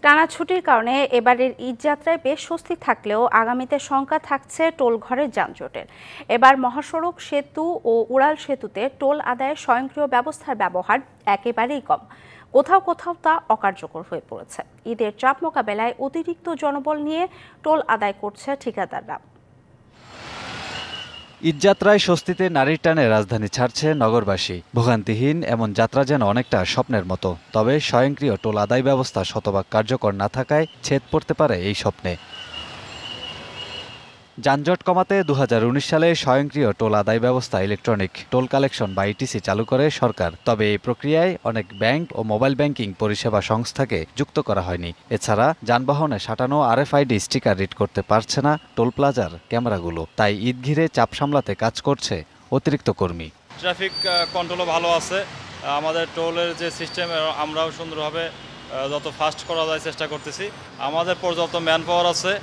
টানা ছুটির কারণে এবারের ঈদযাত্রায় বেশ স্বস্তি থাকলেও আগামীতে শঙ্কা থাকছে টোল ঘরের যানজটের। এবার মহাসড়ক সেতু ও উড়াল সেতুতে টোল আদায়ের স্বয়ংক্রিয় ব্যবস্থার ব্যবহার একেবারেই কম। কোথাও কোথাও তা অকার্যকর হয়ে পড়েছে। ঈদের চাপ মোকাবেলায় অতিরিক্ত জনবল নিয়ে টোল আদায় করছে ঠিকাদাররা। ঈদযাত্রায় স্বস্তিতে নারীর টানে রাজধানী ছাড়ছে নগরবাসী। ভোগান্তিহীন এমন যাত্রা যেন অনেকটা স্বপ্নের মতো। তবে স্বয়ংক্রিয় টোল আদায় ব্যবস্থা শতভাগ কার্যকর না থাকায় ছেদ পড়তে পারে এই স্বপ্নে। যানজট কমাতে 2019 সালে স্বয়ংক্রিয় টোল আদায় ব্যবস্থা ইলেকট্রনিক টোল কালেকশন বা ইটিসি চালু করে সরকার। তবে এই প্রক্রিয়ায় অনেক ব্যাংক ও মোবাইল ব্যাংকিং পরিষেবা সংস্থাকে যুক্ত করা হয়নি। এছাড়া যানবাহনে সাঁটানো আরএফআইডি স্টিকার রিড করতে পারছে না টোল প্লাজার ক্যামেরাগুলো। তাই ঈদ ঘিরে চাপ সামলাতে কাজ করছে অতিরিক্ত কর্মী। ট্রাফিক কন্ট্রোলও ভালো আছে। আমাদের টোলের যে সিস্টেম আমরাও সুন্দরভাবে যত ফাস্ট করা যায় চেষ্টা করতেছি। আমাদের পর্যাপ্ত ম্যান পাওয়ার আছে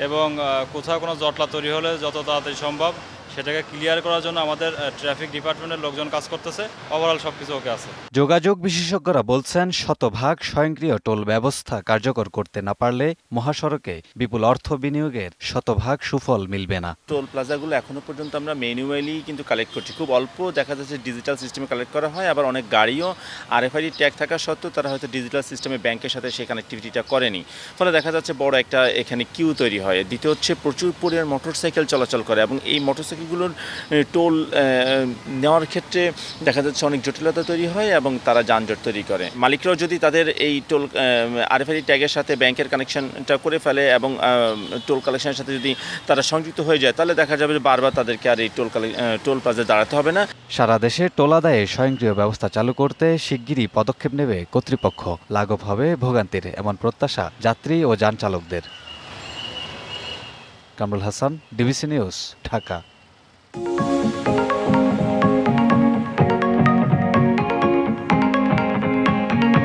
এবং কোথাও কোনো জটলা তৈরি হলে যত তাড়াতাড়ি সম্ভব সেটাকে ক্লিয়ার করার জন্য আমাদের ট্রাফিক ডিপার্টমেন্টের লোকজন কাজ করতেছে। ওভারঅল সবকিছু ওকে আছে। যোগাযোগ বিশেষজ্ঞরা বলছেন শতভাগ স্বয়ংক্রিয় টোল ব্যবস্থা কার্যকর করতে না পারলে মহাসড়কে বিপুল অর্থ বিনিয়োগের শতভাগ সুফল মিলবে না। টোল প্লাজাগুলো এখনো পর্যন্ত আমরা ম্যানুয়ালি কিন্তু কালেক্ট করছি। খুব অল্প দেখা যাচ্ছে ডিজিটাল সিস্টেমে কালেক্ট করা হয়। আবার অনেক গাড়িও আরএফআইডি ট্যাগ থাকা সত্ত্বেও তারা হয়তো ডিজিটাল সিস্টেমে ব্যাংকের সাথে সেই কানেক্টিভিটিটা করেনি। ফলে দেখা যাচ্ছে বড় একটা এখানে কিউ তৈরি হয়। দ্বিতীয় হচ্ছে প্রচুর পরিমাণ মোটরসাইকেল চলাচল করে এবং এই মোটরসাইকেলগুলোর টোল নেওয়ার ক্ষেত্রে দেখা যাচ্ছে অনেক জটিলতা তৈরি হয় এবং তারা যানজট তৈরি করে। মালিকরাও যদি তাদের এই টোল আরএফআইডি ট্যাগের সাথে ব্যাংকের কানেকশনটা করে ফেলে এবং টোল কালেকশনের সাথে যদি তারা সংযুক্ত হয়ে যায় তাহলে দেখা যাবে যে বারবার তাদেরকে আর এই টোল প্লাজায় দাঁড়াতে হবে না। সারা দেশে টোল আদায়ে স্বয়ংক্রিয় ব্যবস্থা চালু করতে শিগগিরই পদক্ষেপ নেবে কর্তৃপক্ষ। লাঘব হবে ভোগান্তির এমন প্রত্যাশা যাত্রী ও যান চালকদের। Kamrul Hasan, DBC news, Dhaka.